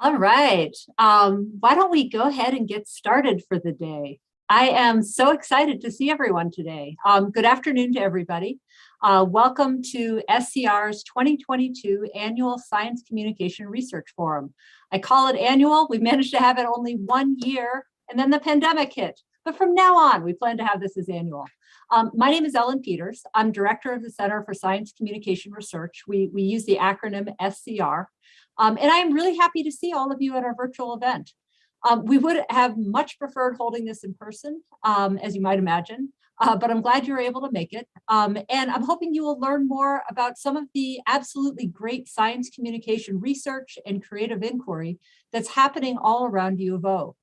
All right. Why don't we go ahead and get started for the day? I am so excited to see everyone today. Good afternoon to everybody. Welcome to SCR's 2022 Annual Science Communication Research Forum. I call it annual. We managed to have it only 1 year, and then the pandemic hit. But from now on, we plan to have this as annual. My name is Ellen Peters. I'm director of the Center for Science Communication Research. We use the acronym SCR. And I'm really happy to see all of you at our virtual event. We would have much preferred holding this in person, as you might imagine, but I'm glad you were able to make it. And I'm hoping you will learn more about some of the absolutely great science communication research and creative inquiry that's happening all around U of O.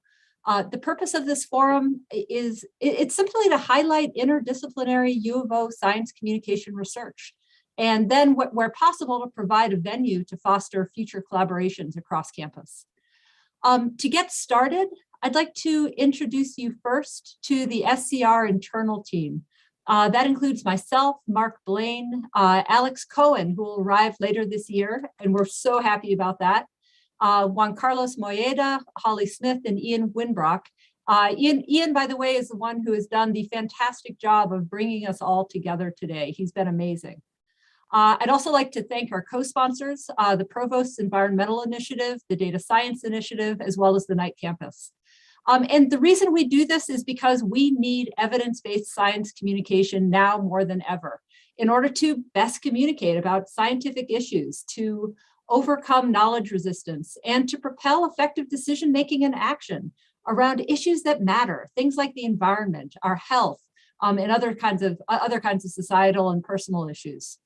The purpose of this forum is it's simply to highlight interdisciplinary U of O science communication research, and then where possible to provide a venue to foster future collaborations across campus. To get started, I'd like to introduce you first to the SCR internal team. That includes myself, Mark Blaine, Alex Cohen, who will arrive later this year, and we're so happy about that. Juan Carlos Moyeda, Holly Smith, and Ian Winbrock. Ian, by the way, is the one who has done the fantastic job of bringing us all together today. He's been amazing. I'd also like to thank our co-sponsors, the Provost's Environmental Initiative, the Data Science Initiative, as well as the Night Campus. And the reason we do this is because we need evidence-based science communication now more than ever in order to best communicate about scientific issues, to overcome knowledge resistance, and to propel effective decision-making and action around issues that matter, things like the environment, our health, and other kinds of societal and personal issues.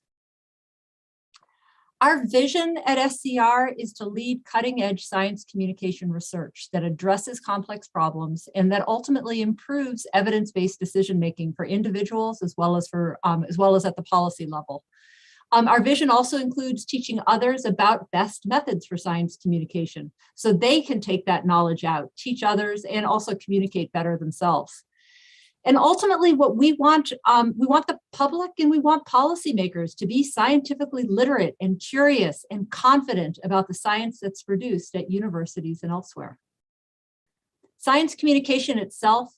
Our vision at SCR is to lead cutting-edge science communication research that addresses complex problems and that ultimately improves evidence-based decision-making for individuals as well as at the policy level. Our vision also includes teaching others about best methods for science communication so they can take that knowledge out, teach others, and also communicate better themselves. And ultimately, what we want the public and we want policymakers to be scientifically literate and curious and confident about the science that's produced at universities and elsewhere. Science communication itself,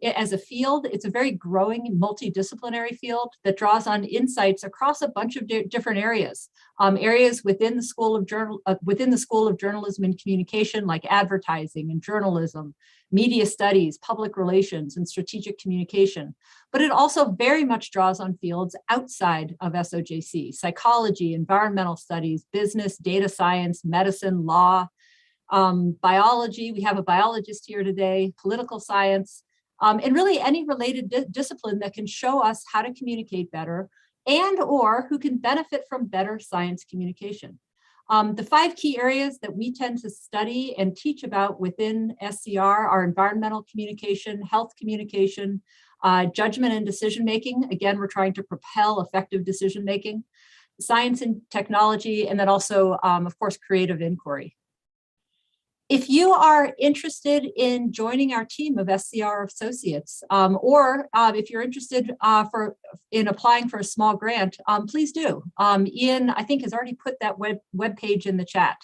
as a field, it's a very growing multidisciplinary field that draws on insights across a bunch of different areas. Areas within the School of Journalism and Communication, like advertising and journalism, media studies, public relations, and strategic communication. But it also very much draws on fields outside of SOJC: psychology, environmental studies, business, data science, medicine, law. Biology, we have a biologist here today, political science, and really any related discipline that can show us how to communicate better and or who can benefit from better science communication. The 5 key areas that we tend to study and teach about within SCR are environmental communication, health communication, judgment and decision-making. Again, we're trying to propel effective decision-making, science and technology, and then also, of course, creative inquiry. If you are interested in joining our team of SCR associates, or if you're interested in applying for a small grant, please do. Ian, I think, has already put that web page in the chat.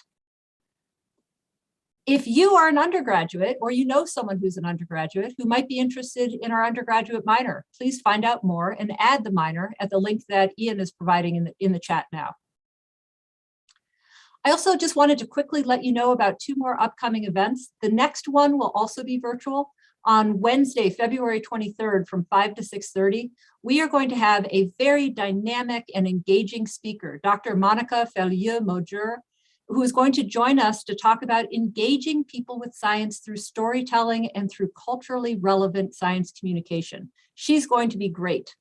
If you are an undergraduate or you know someone who's an undergraduate who might be interested in our undergraduate minor, please find out more and add the minor at the link that Ian is providing in the chat now. I also just wanted to quickly let you know about 2 more upcoming events. The next one will also be virtual. On Wednesday, February 23rd from 5 to 6:30, we are going to have a very dynamic and engaging speaker, Dr. Monica Ferlieu-Mauger, who is going to join us to talk about engaging people with science through storytelling and through culturally relevant science communication. She's going to be great.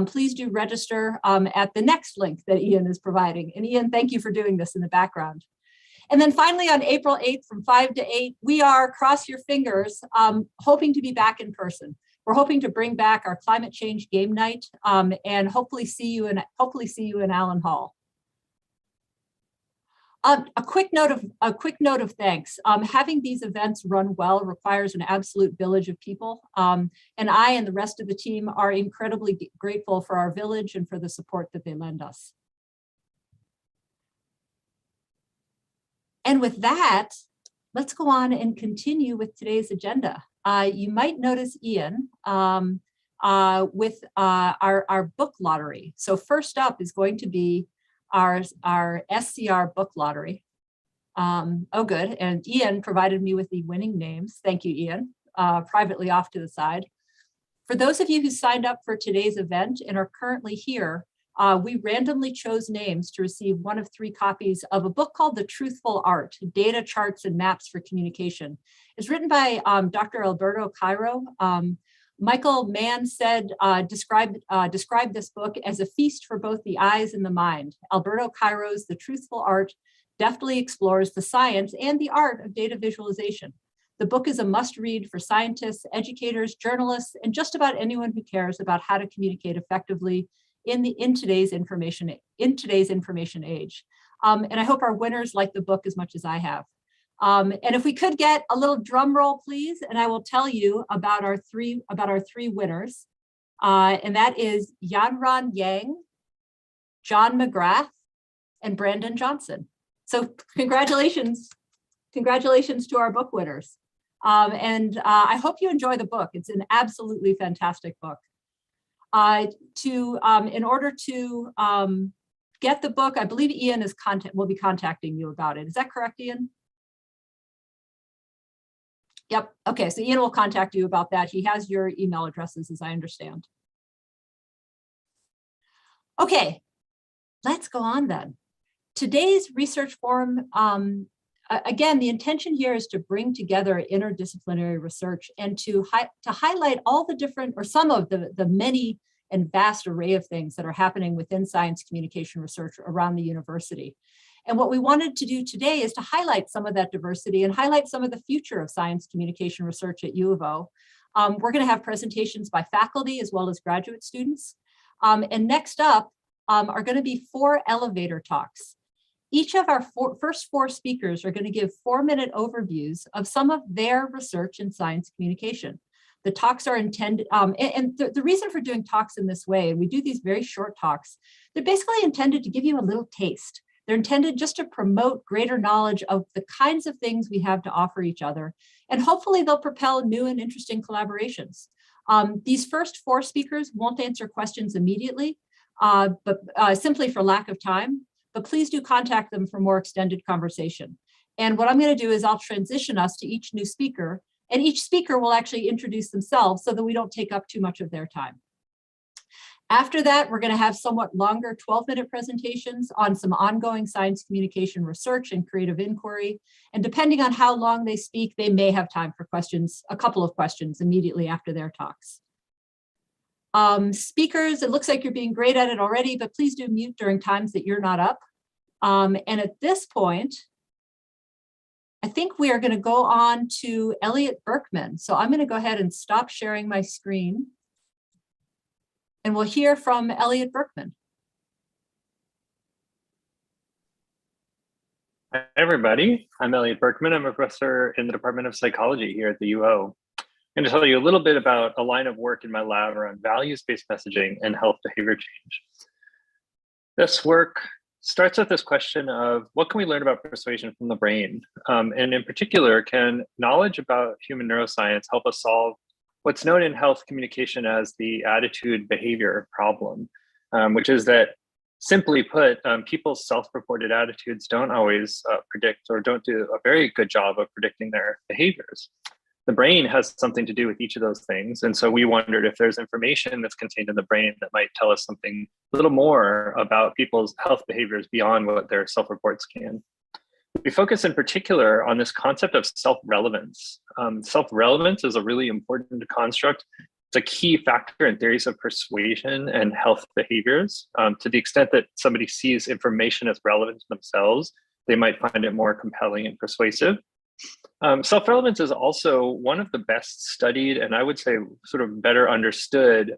Please do register at the next link that Ian is providing. And Ian, thank you for doing this in the background. And then finally, on April 8th from 5 to 8, we are, cross your fingers, hoping to be back in person. We're hoping to bring back our climate change game night and hopefully see you in Allen Hall. A quick note of thanks. Having these events run well requires an absolute village of people, and I and the rest of the team are incredibly grateful for our village and for the support that they lend us. And with that, let's go on and continue with today's agenda. You might notice Ian with our book lottery. So first up is going to be our SCR book lottery. Oh, good. And Ian provided me with the winning names. Thank you, Ian, privately off to the side. For those of you who signed up for today's event and are currently here, we randomly chose names to receive one of 3 copies of a book called The Truthful Art, Data, Charts, and Maps for Communication. It's written by Dr. Alberto Cairo. Michael Mann said, described this book as a feast for both the eyes and the mind. Alberto Cairo's The Truthful Art deftly explores the science and the art of data visualization. The book is a must-read for scientists, educators, journalists, and just about anyone who cares about how to communicate effectively in today's information age. And I hope our winners like the book as much as I have. And if we could get a little drum roll, please, and I will tell you about our three winners. And that is Yanran Yang, John McGrath, and Brandon Johnson. So congratulations to our book winners. And I hope you enjoy the book. It's an absolutely fantastic book. In order to get the book, I believe Ian will be contacting you about it. Is that correct, Ian? Yep. Okay, so Ian will contact you about that. He has your email addresses, as I understand. Okay, let's go on then. Today's research forum, again, the intention here is to bring together interdisciplinary research and to highlight all the different, or some of the many and vast array of things that are happening within science communication research around the university. And what we wanted to do today is to highlight some of that diversity and highlight some of the future of science communication research at U of O. We're going to have presentations by faculty as well as graduate students. And next up are going to be 4 elevator talks. Each of our first 4 speakers are going to give 4-minute overviews of some of their research in science communication. The talks are intended, and the reason for doing talks in this way, and we do these very short talks, they're basically intended to give you a little taste. They're intended just to promote greater knowledge of the kinds of things we have to offer each other, and hopefully they'll propel new and interesting collaborations. These first 4 speakers won't answer questions immediately, but simply for lack of time. But please do contact them for more extended conversation. And what I'm going to do is I'll transition us to each new speaker, and each speaker will actually introduce themselves so that we don't take up too much of their time. After that, we're going to have somewhat longer 12-minute presentations on some ongoing science communication research and creative inquiry. And depending on how long they speak, they may have time for questions, a couple of questions immediately after their talks. Speakers, it looks like you're being great at it already, but please do mute during times that you're not up. And at this point, I think we are going to go on to Elliot Berkman. So I'm going to go ahead and stop sharing my screen. And we'll hear from Elliot Berkman. Hi, everybody. I'm Elliot Berkman. I'm a professor in the Department of Psychology here at the UO. I'm going to tell you a little bit about a line of work in my lab around values-based messaging and health behavior change. This work starts with this question of what can we learn about persuasion from the brain? And in particular, can knowledge about human neuroscience help us solve what's known in health communication as the attitude behavior problem, which is that, simply put, people's self-reported attitudes don't always predict or don't do a very good job of predicting their behaviors. The brain has something to do with each of those things. And so we wondered if there's information that's contained in the brain that might tell us something a little more about people's health behaviors beyond what their self-reports can. We focus in particular on this concept of self-relevance. Self-relevance is a really important construct. It's a key factor in theories of persuasion and health behaviors. To the extent that somebody sees information as relevant to themselves, they might find it more compelling and persuasive. Self-relevance is also one of the best studied, and I would say sort of better understood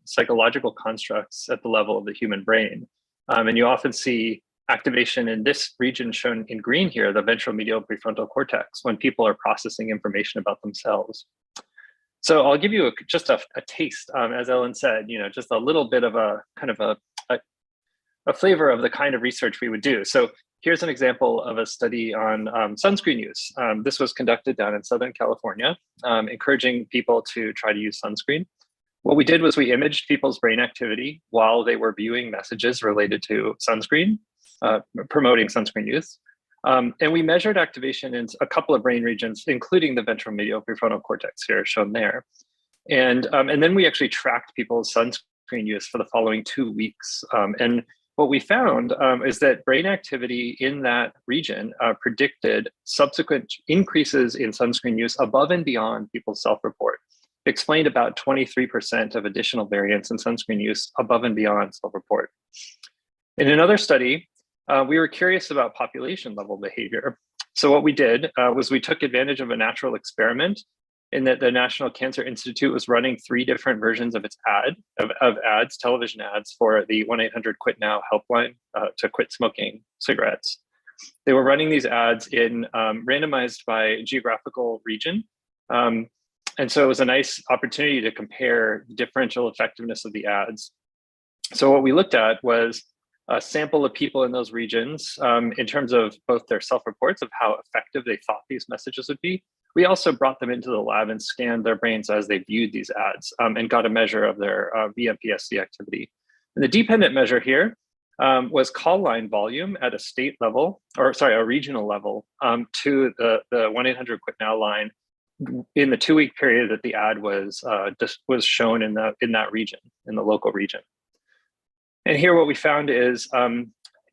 psychological constructs at the level of the human brain. And you often see activation in this region shown in green here, the ventral medial prefrontal cortex, when people are processing information about themselves. So I'll give you just a taste, as Ellen said, just a little bit of a kind of a flavor of the kind of research we would do. So here's an example of a study on sunscreen use. This was conducted down in Southern California, encouraging people to try to use sunscreen. What we did was we imaged people's brain activity while they were viewing messages related to sunscreen, promoting sunscreen use. And we measured activation in a couple of brain regions, including the ventromedial prefrontal cortex here shown there. And then we actually tracked people's sunscreen use for the following 2 weeks. And what we found is that brain activity in that region predicted subsequent increases in sunscreen use above and beyond people's self-report. Explained about 23% of additional variance in sunscreen use above and beyond self-report. In another study, we were curious about population level behavior. So what we did was we took advantage of a natural experiment in that the National Cancer Institute was running 3 different versions of its ads, television ads for the 1-800-QUIT-NOW helpline to quit smoking cigarettes. They were running these ads in randomized by geographical region. And so it was a nice opportunity to compare the differential effectiveness of the ads. So what we looked at was a sample of people in those regions in terms of both their self-reports of how effective they thought these messages would be. We also brought them into the lab and scanned their brains as they viewed these ads and got a measure of their VMPSC activity. And the dependent measure here was call line volume at a state level, or sorry, a regional level to the 1-800-QUIT-NOW line in the 2-week period that the ad was shown in that region, in the local region. And here what we found is, I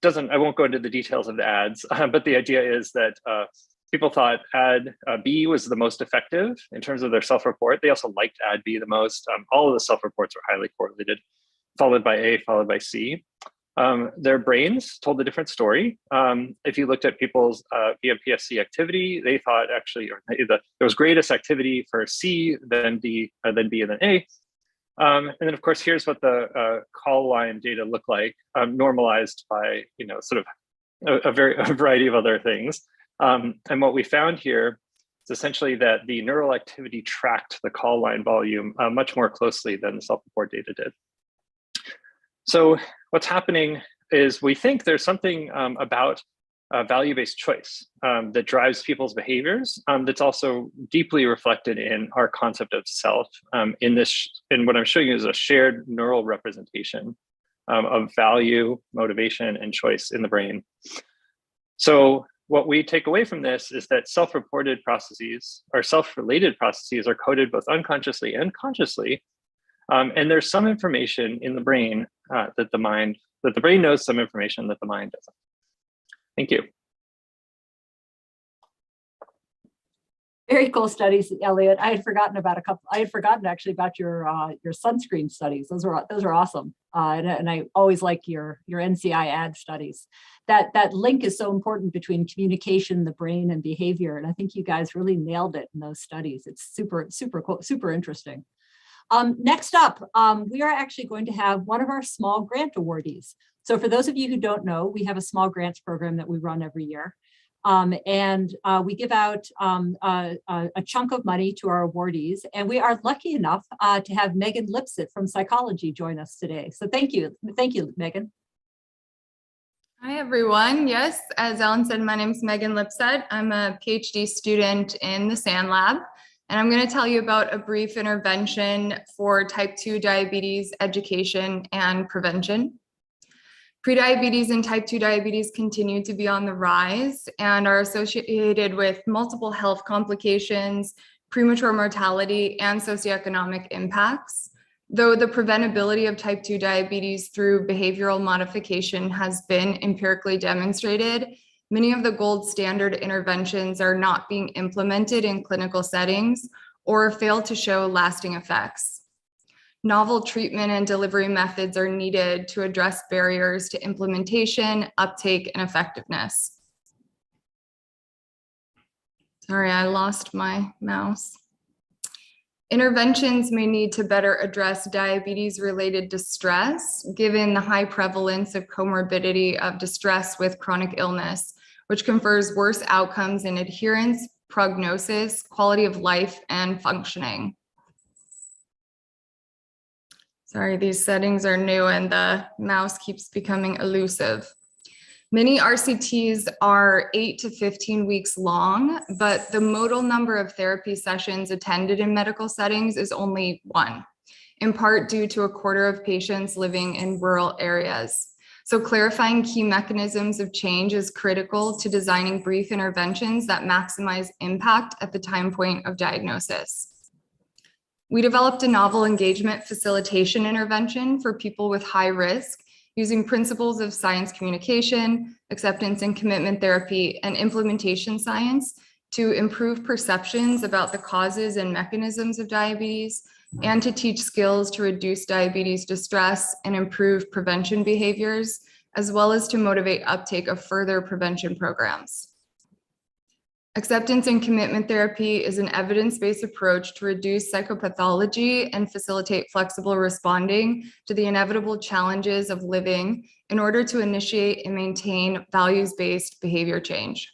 won't go into the details of the ads, but the idea is that people thought ad B was the most effective in terms of their self-report. They also liked ad B the most. All of the self-reports were highly correlated, followed by A, followed by C. Their brains told a different story. If you looked at people's VMPSC activity, they thought actually there was greatest activity for C, then D, then B, and then A. And then of course, here's what the call line data look like, normalized by sort of a variety of other things. And what we found here is essentially that the neural activity tracked the call line volume much more closely than the self-report data did. So what's happening is we think there's something about value-based choice that drives people's behaviors that's also deeply reflected in our concept of self. In what I'm showing you is a shared neural representation of value, motivation, and choice in the brain. So what we take away from this is that self-reported processes or self-related processes are coded both unconsciously and consciously. And there's some information in the brain that the brain knows some information that the mind doesn't. Thank you. Very cool studies, Elliot. I had forgotten actually about your sunscreen studies. Those are awesome. And I always like your NCI ad studies. That link is so important between communication, the brain, and behavior. And I think you guys really nailed it in those studies. It's super cool, super interesting. Next up, we are actually going to have one of our small grant awardees. So for those of you who don't know, we have a small grants program that we run every year. And we give out a chunk of money to our awardees. And we are lucky enough to have Megan Lipsett from psychology join us today. So thank you, Megan. Hi, everyone. Yes, as Ellen said, my name is Megan Lipsett. I'm a PhD student in the SAN lab. And I'm going to tell you about a brief intervention for type 2 diabetes education and prevention. Prediabetes and type 2 diabetes continue to be on the rise and are associated with multiple health complications, premature mortality, and socioeconomic impacts. Though the preventability of type 2 diabetes through behavioral modification has been empirically demonstrated, many of the gold standard interventions are not being implemented in clinical settings or fail to show lasting effects. Novel treatment and delivery methods are needed to address barriers to implementation, uptake, and effectiveness. Sorry, I lost my mouse. Interventions may need to better address diabetes-related distress, given the high prevalence of comorbidity of distress with chronic illness, which confers worse outcomes in adherence, prognosis, quality of life, and functioning. Sorry, these settings are new and the mouse keeps becoming elusive. Many RCTs are 8 to 15 weeks long, but the modal number of therapy sessions attended in medical settings is only 1, in part due to a quarter of patients living in rural areas. So clarifying key mechanisms of change is critical to designing brief interventions that maximize impact at the time point of diagnosis. We developed a novel engagement facilitation intervention for people with high risk using principles of science communication, acceptance and commitment therapy, and implementation science to improve perceptions about the causes and mechanisms of diabetes, and to teach skills to reduce diabetes distress and improve prevention behaviors, as well as to motivate uptake of further prevention programs. Acceptance and commitment therapy is an evidence-based approach to reduce psychopathology and facilitate flexible responding to the inevitable challenges of living in order to initiate and maintain values-based behavior change.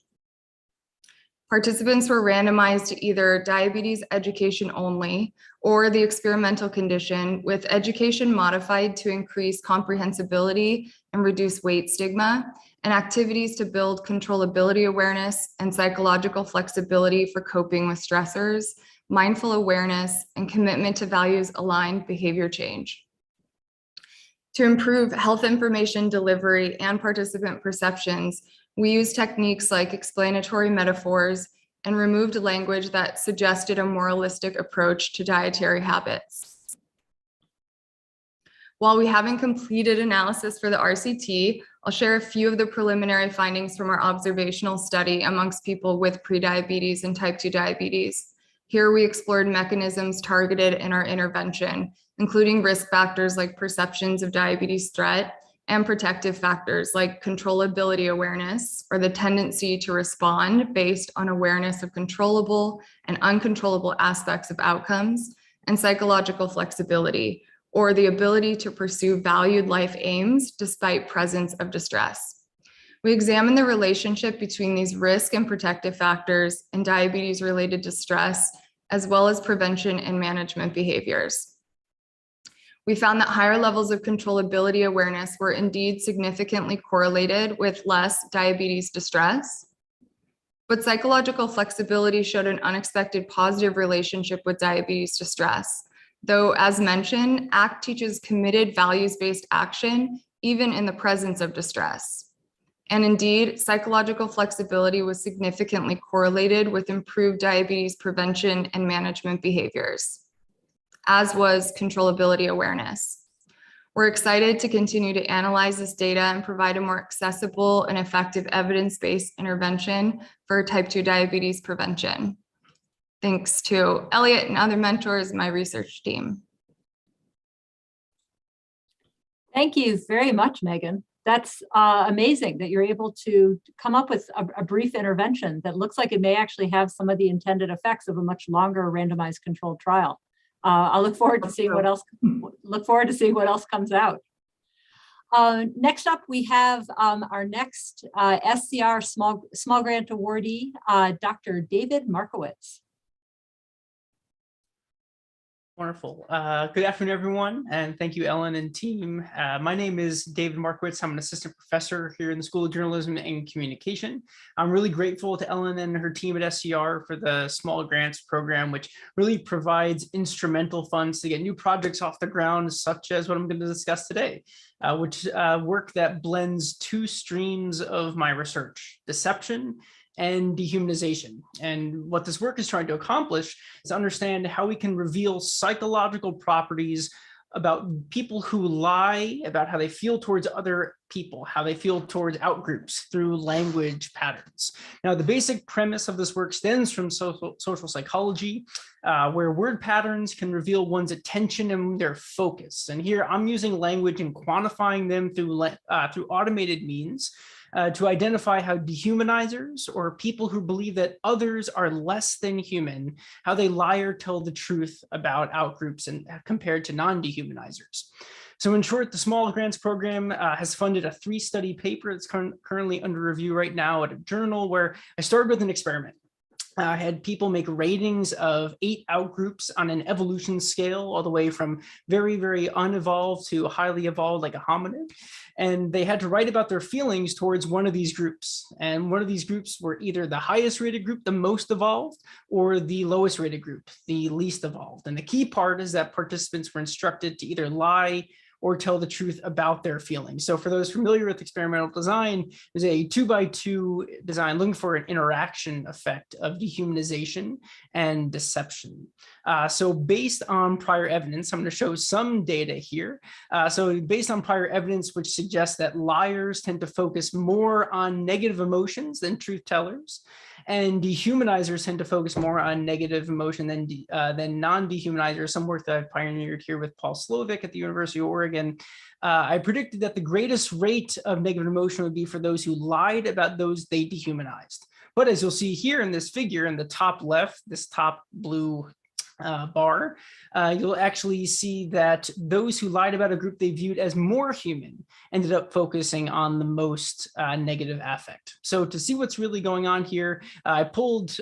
Participants were randomized to either diabetes education only or the experimental condition, with education modified to increase comprehensibility and reduce weight stigma, and activities to build controllability awareness and psychological flexibility for coping with stressors, mindful awareness, and commitment to values-aligned behavior change. To improve health information delivery and participant perceptions, we used techniques like explanatory metaphors and removed language that suggested a moralistic approach to dietary habits. While we haven't completed analysis for the RCT, I'll share a few of the preliminary findings from our observational study amongst people with prediabetes and type 2 diabetes. Here we explored mechanisms targeted in our intervention, including risk factors like perceptions of diabetes threat and protective factors like controllability awareness, or the tendency to respond based on awareness of controllable and uncontrollable aspects of outcomes, and psychological flexibility, or the ability to pursue valued life aims despite presence of distress. We examined the relationship between these risk and protective factors and diabetes-related distress, as well as prevention and management behaviors. We found that higher levels of controllability awareness were indeed significantly correlated with less diabetes distress, but psychological flexibility showed an unexpected positive relationship with diabetes distress. Though, as mentioned, ACT teaches committed values-based action, even in the presence of distress. And indeed, psychological flexibility was significantly correlated with improved diabetes prevention and management behaviors, as was controllability awareness. We're excited to continue to analyze this data and provide a more accessible and effective evidence-based intervention for type 2 diabetes prevention. Thanks to Elliot and other mentors in my research team. Thank you very much, Megan. That's amazing that you're able to come up with a brief intervention that looks like it may actually have some of the intended effects of a much longer randomized controlled trial. I'll look forward to seeing what else. Comes out. Next up, we have our next SCR small grant awardee, Dr. David Markowitz. Wonderful. Good afternoon, everyone, and thank you, Ellen and team. My name is David Markowitz. I'm an assistant professor here in the School of Journalism and Communication. I'm really grateful to Ellen and her team at SCR for the small grants program, which really provides instrumental funds to get new projects off the ground, such as what I'm going to discuss today, which work that blends two streams of my research: deception and dehumanization. And what this work is trying to accomplish is understand how we can reveal psychological properties about people who lie about how they feel towards other people, how they feel towards outgroups through language patterns. Now, the basic premise of this work stems from social psychology, where word patterns can reveal one's attention and their focus. And here I'm using language and quantifying them through automated means to identify how dehumanizers, or people who believe that others are less than human, how they lie or tell the truth about outgroups and compared to non-dehumanizers. So in short, the Small Grants Program has funded a 3-study paper that's currently under review right now at a journal, where I started with an experiment. had people make ratings of 8 outgroups on an evolution scale, all the way from very, very unevolved to highly evolved, like a hominid. And they had to write about their feelings towards one of these groups. And one of these groups were either the highest rated group, the most evolved, or the lowest rated group, the least evolved. And the key part is that participants were instructed to either lie or tell the truth about their feelings. So for those familiar with experimental design, there's a 2x2 design looking for an interaction effect of dehumanization and deception. So based on prior evidence, I'm going to show some data here. So based on prior evidence, which suggests that liars tend to focus more on negative emotions than truth tellers, and dehumanizers tend to focus more on negative emotion than non-dehumanizers. Some work that I've pioneered here with Paul Slovic at the University of Oregon. I predicted that the greatest rate of negative emotion would be for those who lied about those they dehumanized. But as you'll see here in this figure in the top left, this top blue bar, you'll actually see that those who lied about a group they viewed as more human ended up focusing on the most negative affect. So to see what's really going on here, I pulled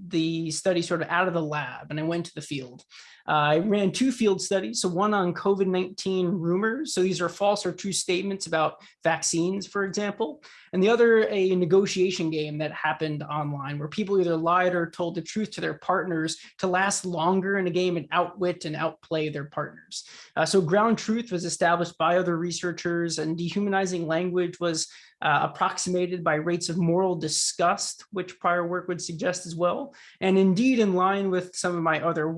the study sort of out of the lab and I went to the field. I ran 2 field studies, so one on COVID-19 rumors. So these are false or true statements about vaccines, for example, and the other a negotiation game that happened online where people either lied or told the truth to their partners to last longer in a game and outwit and outplay their partners. So ground truth was established by other researchers, and dehumanizing language was approximated by rates of moral disgust, which prior work would suggest as well. And indeed, in line with some of my other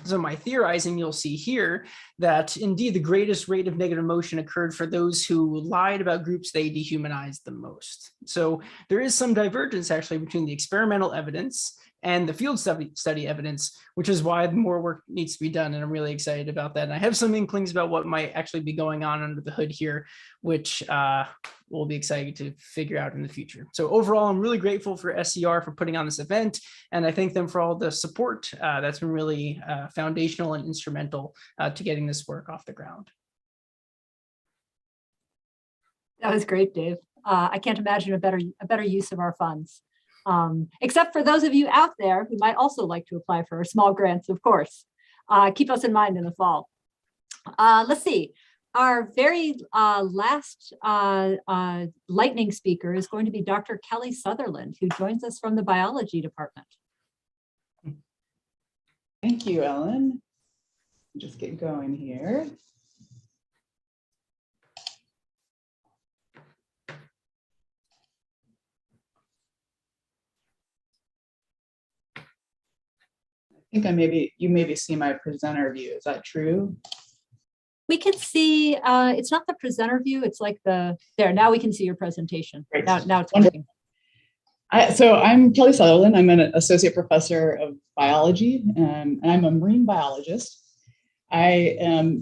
so my theorizing, you'll see here that indeed the greatest rate of negative emotion occurred for those who lied about groups they dehumanized the most. So there is some divergence actually between the experimental evidence and the field study evidence, which is why more work needs to be done. And I'm really excited about that. And I have some inklings about what might actually be going on under the hood here, which we'll be excited to figure out in the future. So overall, I'm really grateful for SCR for putting on this event. And I thank them for all the support that's been really foundational and instrumental to getting this work off the ground. That was great, Dave. I can't imagine a better use of our funds. Except for those of you out there who might also like to apply for small grants, of course. Keep us in mind in the fall. Let's see. Our very last lightning speaker is going to be Dr. Kelly Sutherland, who joins us from the biology department. Thank you, Ellen. Just get going here. I think you maybe see my presenter view. Is that true? We can see, it's not the presenter view, it's like there, now we can see your presentation. Great. Now it's working. So I'm Kelly Sutherland. I'm an associate professor of biology, and I'm a marine biologist. I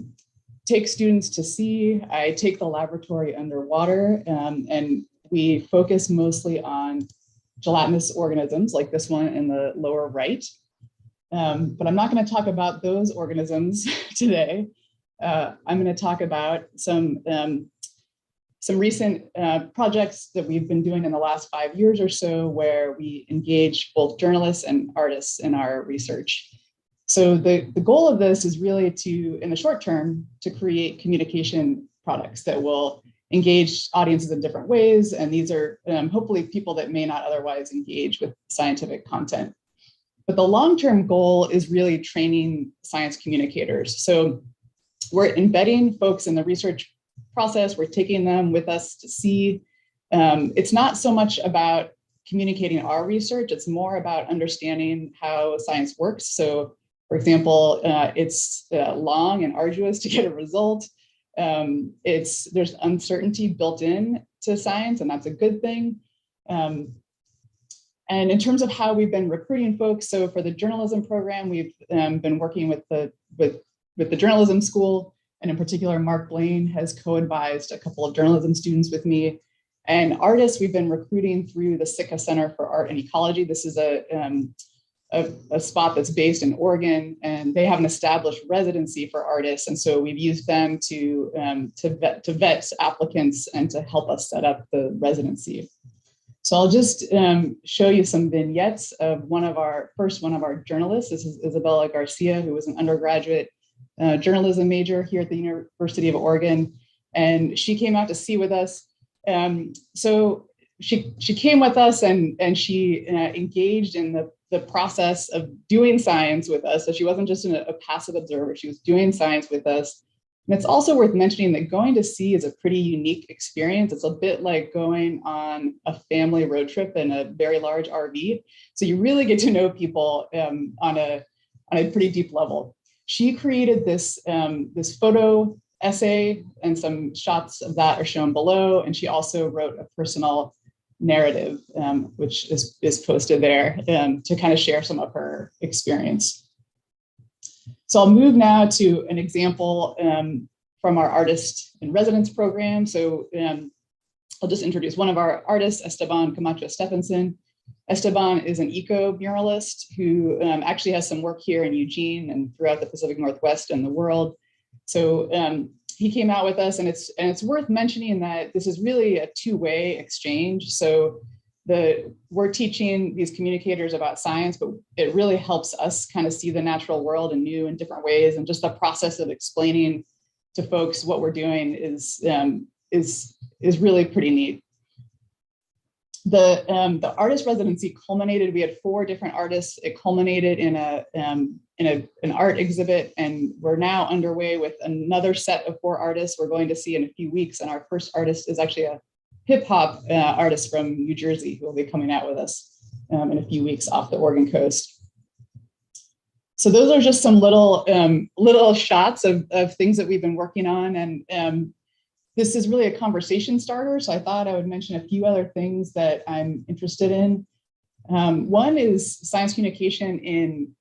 take students to sea. I take the laboratory underwater, and we focus mostly on gelatinous organisms like this one in the lower right. But I'm not going to talk about those organisms today. I'm going to talk about some recent projects that we've been doing in the last 5 years or so, where we engage both journalists and artists in our research. So the goal of this is really to, in the short term, to create communication products that will engage audiences in different ways. And these are hopefully people that may not otherwise engage with scientific content. But the long-term goal is really training science communicators. So we're embedding folks in the research process. We're taking them with us to see. It's not so much about communicating our research. It's more about understanding how science works. So, for example, it's long and arduous to get a result. There's uncertainty built in to science, and that's a good thing. And in terms of how we've been recruiting folks, so for the journalism program, we've been working with the journalism school, and in particular, Mark Blaine has co-advised a couple of journalism students with me. And artists, we've been recruiting through the Sitka Center for Art and Ecology. This is a spot that's based in Oregon, and they have an established residency for artists. And so we've used them to vet applicants and to help us set up the residency. So I'll just show you some vignettes of one of our journalists. This is Isabella Garcia, who was an undergraduate journalism major here at the University of Oregon. And she came out to see with us. So she came with us and she engaged in the process of doing science with us. So she wasn't just a passive observer, she was doing science with us. And it's also worth mentioning that going to sea is a pretty unique experience. It's a bit like going on a family road trip in a very large RV. So you really get to know people on a pretty deep level. She created this photo essay, and some shots of that are shown below. And she also wrote a personal narrative, which is posted there to kind of share some of her experience. So I'll move now to an example from our artist in residence program. So I'll just introduce one of our artists, Esteban Camacho Stephenson. Esteban is an eco-muralist who actually has some work here in Eugene and throughout the Pacific Northwest and the world. So he came out with us, and it's worth mentioning that this is really a two-way exchange. So we're teaching these communicators about science, but it really helps us kind of see the natural world in new and different ways. And just the process of explaining to folks what we're doing is really pretty neat. The artist residency culminated. We had 4 different artists. It culminated in an art exhibit, and we're now underway with another set of 4 artists we're going to see in a few weeks. And our first artist is actually a hip hop artist from New Jersey who will be coming out with us in a few weeks off the Oregon coast. So those are just some little shots of things that we've been working on, and this is really a conversation starter. So I thought I would mention a few other things that I'm interested in. One is science communication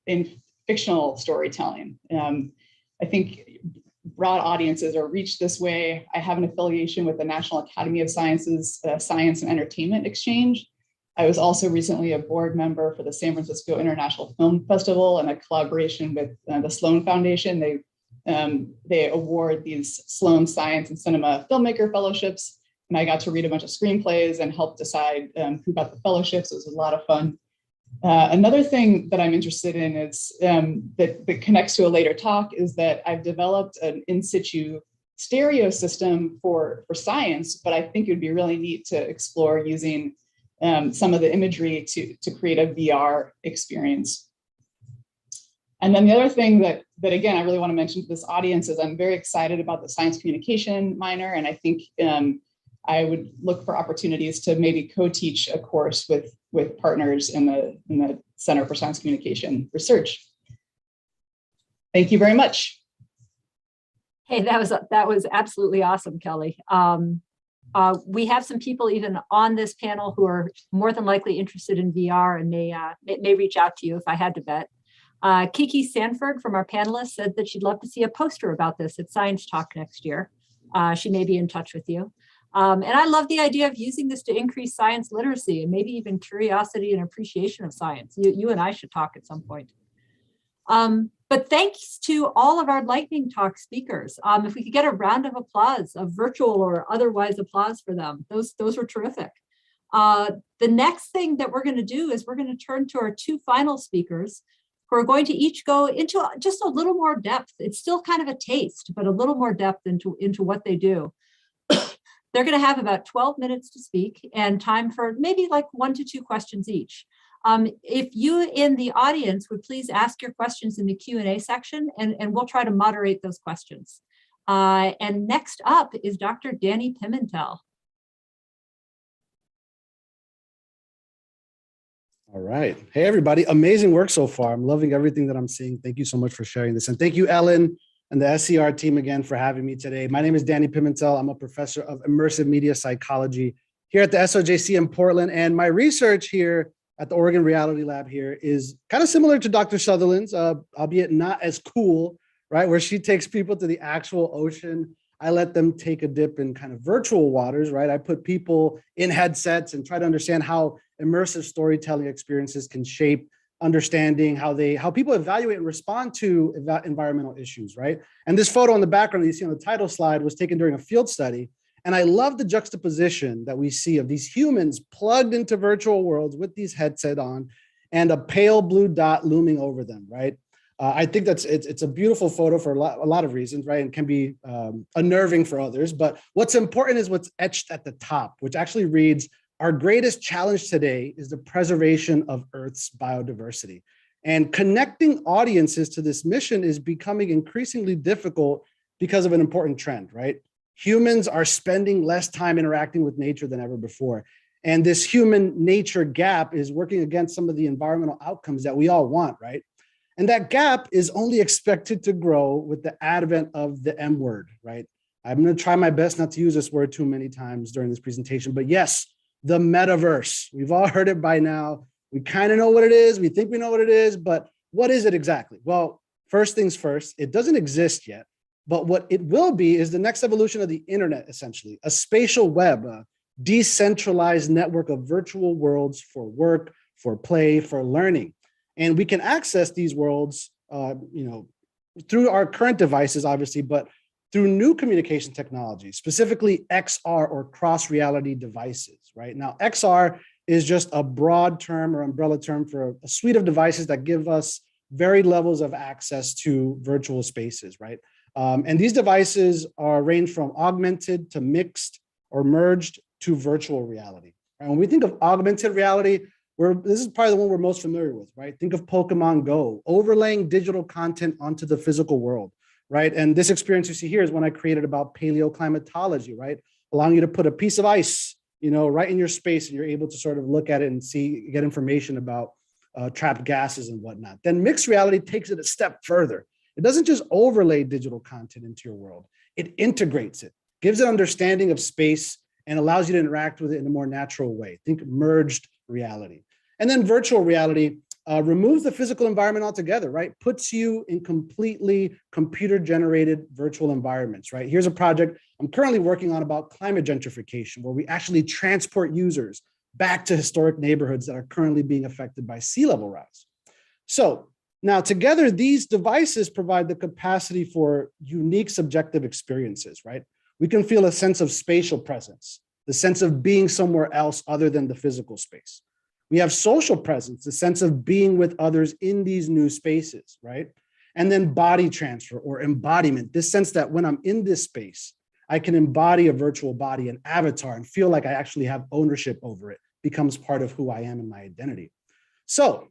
in fictional storytelling. I think broad audiences are reached this way. I have an affiliation with the National Academy of Sciences Science and Entertainment Exchange. I was also recently a board member for the San Francisco International Film Festival, and a collaboration with the Sloan Foundation. They award these Sloan Science and Cinema Filmmaker Fellowships, and I got to read a bunch of screenplays and help decide who got the fellowships. It was a lot of fun. Another thing that I'm interested in is that connects to a later talk is that I've developed an in situ stereo system for science, but I think it would be really neat to explore using some of the imagery to create a VR experience. And then the other thing that again, I really want to mention to this audience is I'm very excited about the science communication minor. And I think I would look for opportunities to maybe co-teach a course with partners in the Center for Science Communication Research. Thank you very much. Hey, that was absolutely awesome, Kelly. We have some people even on this panel who are more than likely interested in VR and may reach out to you if I had to bet. Kiki Sanford from our panelists said that she'd love to see a poster about this at Science Talk next year. She may be in touch with you. And I love the idea of using this to increase science literacy and maybe even curiosity and appreciation of science. You and I should talk at some point. But thanks to all of our lightning talk speakers. If we could get a round of applause, of virtual or otherwise applause for them, those were terrific. The next thing that we're going to do is we're going to turn to our 2 final speakers, who are going to each go into just a little more depth. It's still kind of a taste, but a little more depth into what they do. They're going to have about 12 minutes to speak and time for maybe like 1 to 2 questions each. If you in the audience would please ask your questions in the Q&A section, and we'll try to moderate those questions. And next up is Dr. Danny Pimentel. All right. Hey, everybody. Amazing work so far. I'm loving everything that I'm seeing. Thank you so much for sharing this. And thank you, Ellen, and the SCR team again for having me today. My name is Danny Pimentel. I'm a professor of immersive media psychology here at the SOJC in Portland. And my research here at the Oregon Reality Lab here is kind of similar to Dr. Sutherland's, albeit not as cool, right? Where she takes people to the actual ocean. I let them take a dip in kind of virtual waters, right? I put people in headsets and try to understand how immersive storytelling experiences can shape understanding how people evaluate and respond to environmental issues, right? And this photo in the background that you see on the title slide was taken during a field study. And I love the juxtaposition that we see of these humans plugged into virtual worlds with these headsets on and a pale blue dot looming over them, right? I think it's a beautiful photo for a lot of reasons, right? And can be unnerving for others. But what's important is what's etched at the top, which actually reads, "Our greatest challenge today is the preservation of Earth's biodiversity." And connecting audiences to this mission is becoming increasingly difficult because of an important trend, right? Humans are spending less time interacting with nature than ever before. And this human nature gap is working against some of the environmental outcomes that we all want, right? And that gap is only expected to grow with the advent of the M word, right? I'm going to try my best not to use this word too many times during this presentation, but yes, the metaverse. We've all heard it by now. We kind of know what it is. We think we know what it is, but what is it exactly? Well, first things first, it doesn't exist yet. But what it will be is the next evolution of the internet, essentially, a spatial web, a decentralized network of virtual worlds for work, for play, for learning. And we can access these worlds, through our current devices, obviously, but through new communication technologies, specifically XR or cross-reality devices, right? Now, XR is just a broad term or umbrella term for a suite of devices that give us varied levels of access to virtual spaces, right? And these devices range from augmented to mixed or merged to virtual reality. And when we think of augmented reality, this is probably the one we're most familiar with, right? Think of Pokemon Go, overlaying digital content onto the physical world, right? And this experience you see here is one I created about paleoclimatology, right? Allowing you to put a piece of ice, right in your space, and you're able to sort of look at it and get information about trapped gases and whatnot. Then mixed reality takes it a step further. It doesn't just overlay digital content into your world. It integrates it, gives it understanding of space, and allows you to interact with it in a more natural way. Think merged reality. And then virtual reality removes the physical environment altogether, right? Puts you in completely computer-generated virtual environments, right? Here's a project I'm currently working on about climate gentrification, where we actually transport users back to historic neighborhoods that are currently being affected by sea level rise. So now together, these devices provide the capacity for unique subjective experiences, right? We can feel a sense of spatial presence, the sense of being somewhere else other than the physical space. We have social presence, the sense of being with others in these new spaces, right? And then body transfer or embodiment, this sense that when I'm in this space, I can embody a virtual body, an avatar, and feel like I actually have ownership over it, becomes part of who I am and my identity. So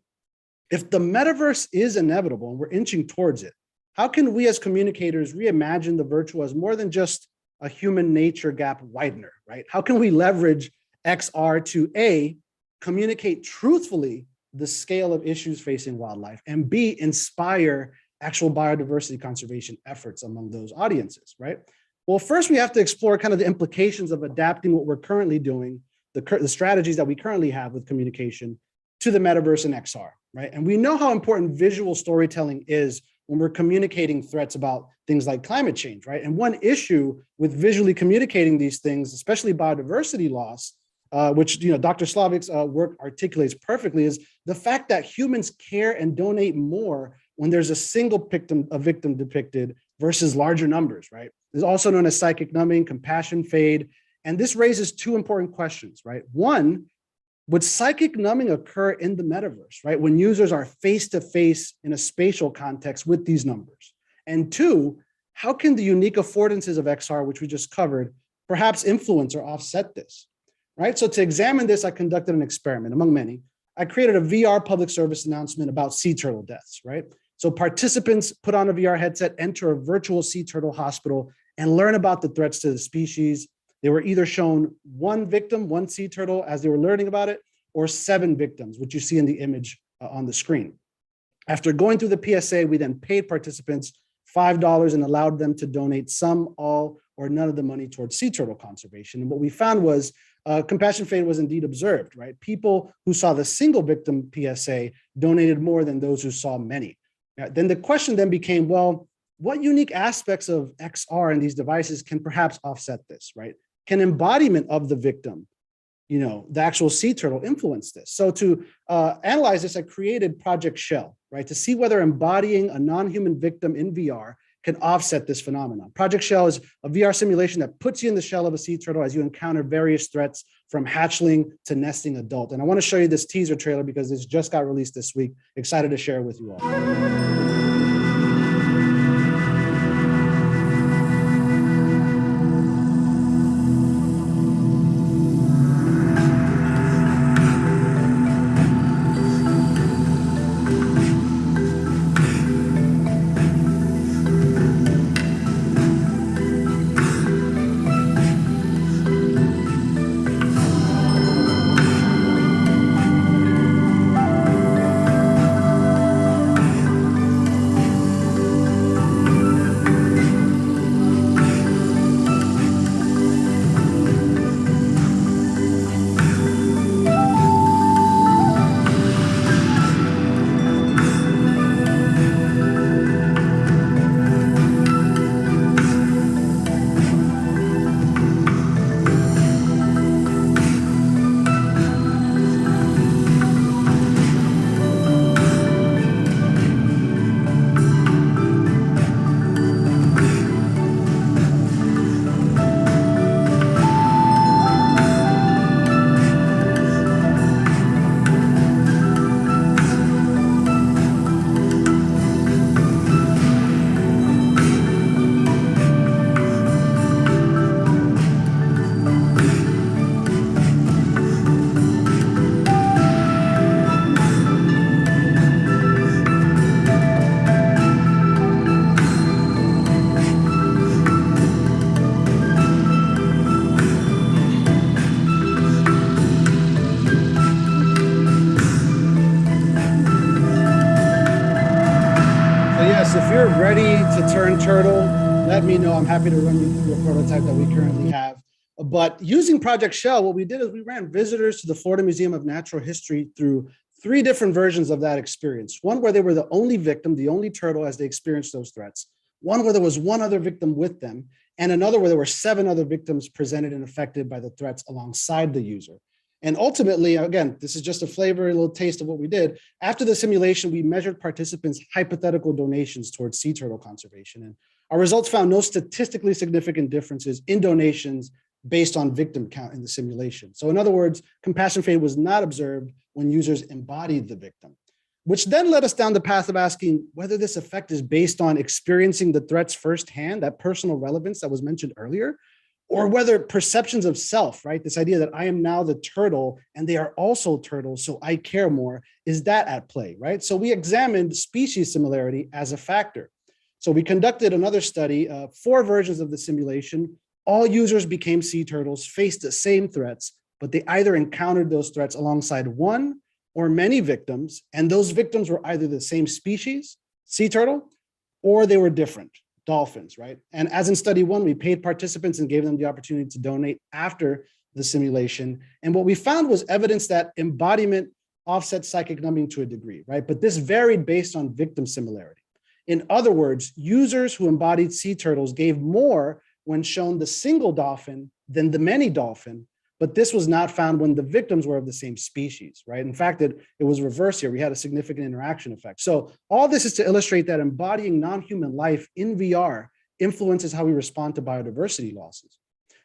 if the metaverse is inevitable and we're inching towards it, how can we as communicators reimagine the virtual as more than just a human nature gap widener, right? How can we leverage XR to A, communicate truthfully the scale of issues facing wildlife, and B, inspire actual biodiversity conservation efforts among those audiences, right? Well, first we have to explore kind of the implications of adapting what we're currently doing, the strategies that we currently have with communication to the metaverse and XR, right? And we know how important visual storytelling is when we're communicating threats about things like climate change, right? And one issue with visually communicating these things, especially biodiversity loss, which Dr. Slavik's work articulates perfectly, is the fact that humans care and donate more when there's a single victim depicted versus larger numbers, right? It's also known as psychic numbing, compassion fade. And this raises two important questions, right? One, would psychic numbing occur in the metaverse, right? When users are face-to-face in a spatial context with these numbers? And two, how can the unique affordances of XR, which we just covered, perhaps influence or offset this, right? So to examine this, I conducted an experiment among many. I created a VR public service announcement about sea turtle deaths, right? So participants put on a VR headset, enter a virtual sea turtle hospital, and learn about the threats to the species. They were either shown one victim, one sea turtle as they were learning about it, or 7 victims, which you see in the image on the screen. After going through the PSA, we then paid participants $5 and allowed them to donate some, all, or none of the money towards sea turtle conservation. And what we found was compassion fade was indeed observed, right? People who saw the single victim PSA donated more than those who saw many. Then the question then became, well, what unique aspects of XR in these devices can perhaps offset this, right? Can embodiment of the victim, the actual sea turtle, influence this? So to analyze this, I created Project Shell, right? To see whether embodying a non-human victim in VR can offset this phenomenon. Project Shell is a VR simulation that puts you in the shell of a sea turtle as you encounter various threats from hatchling to nesting adult. And I want to show you this teaser trailer because this just got released this week. Excited to share it with you all. If you're ready to turn turtle, let me know. I'm happy to run you through a prototype that we currently have. But using Project Shell, what we did is we ran visitors to the Florida Museum of Natural History through 3 different versions of that experience. One where they were the only victim, the only turtle as they experienced those threats. One where there was one other victim with them, and another where there were 7 other victims presented and affected by the threats alongside the user. And ultimately, again, this is just a flavor, a little taste of what we did. After the simulation, we measured participants' hypothetical donations towards sea turtle conservation. And our results found no statistically significant differences in donations based on victim count in the simulation. So in other words, compassion fade was not observed when users embodied the victim, which then led us down the path of asking whether this effect is based on experiencing the threats firsthand, that personal relevance that was mentioned earlier, or whether perceptions of self, right? This idea that I am now the turtle and they are also turtles, so I care more, is that at play, right? So we examined species similarity as a factor. So we conducted another study, 4 versions of the simulation. All users became sea turtles, faced the same threats, but they either encountered those threats alongside one or many victims, and those victims were either the same species, sea turtle, or they were different. Dolphins, right? And as in study 1, we paid participants and gave them the opportunity to donate after the simulation. And what we found was evidence that embodiment offsets psychic numbing to a degree, right? But this varied based on victim similarity. In other words, users who embodied sea turtles gave more when shown the single dolphin than the many dolphin, but this was not found when the victims were of the same species, right? In fact, it was reversed here. We had a significant interaction effect. So all this is to illustrate that embodying non-human life in VR influences how we respond to biodiversity losses.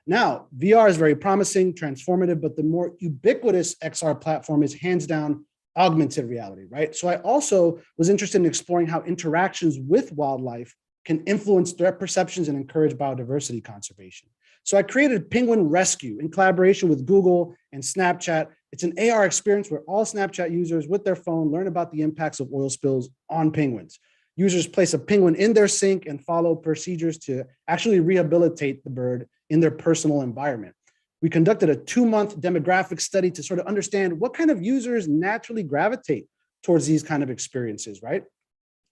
Now, VR is very promising, transformative, but the more ubiquitous XR platform is hands down augmented reality, right? So I also was interested in exploring how interactions with wildlife can influence threat perceptions and encourage biodiversity conservation. So I created Penguin Rescue in collaboration with Google and Snapchat. It's an AR experience where all Snapchat users with their phone learn about the impacts of oil spills on penguins. Users place a penguin in their sink and follow procedures to actually rehabilitate the bird in their personal environment. We conducted a 2-month demographic study to sort of understand what kind of users naturally gravitate towards these kind of experiences, right?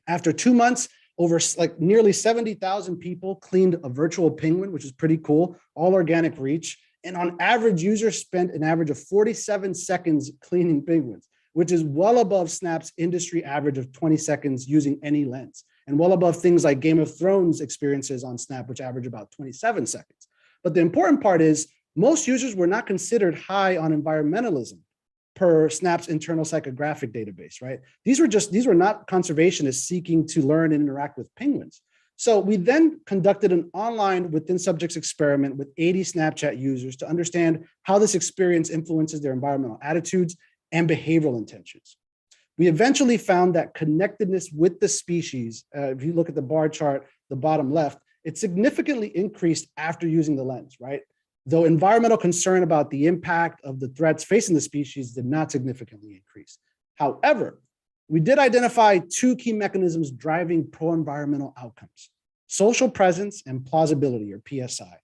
After 2 months, over nearly 70,000 people cleaned a virtual penguin, which is pretty cool, all organic reach. And on average, users spent an average of 47 seconds cleaning penguins, which is well above Snap's industry average of 20 seconds using any lens, and well above things like Game of Thrones experiences on Snap, which average about 27 seconds. But the important part is most users were not considered high on environmentalism per Snap's internal psychographic database, right? These were not conservationists seeking to learn and interact with penguins. So we then conducted an online within subjects experiment with 80 Snapchat users to understand how this experience influences their environmental attitudes and behavioral intentions. We eventually found that connectedness with the species, if you look at the bar chart, the bottom left, it significantly increased after using the lens, right? Though environmental concern about the impact of the threats facing the species did not significantly increase. However, we did identify two key mechanisms driving pro-environmental outcomes: social presence and plausibility, or PSI.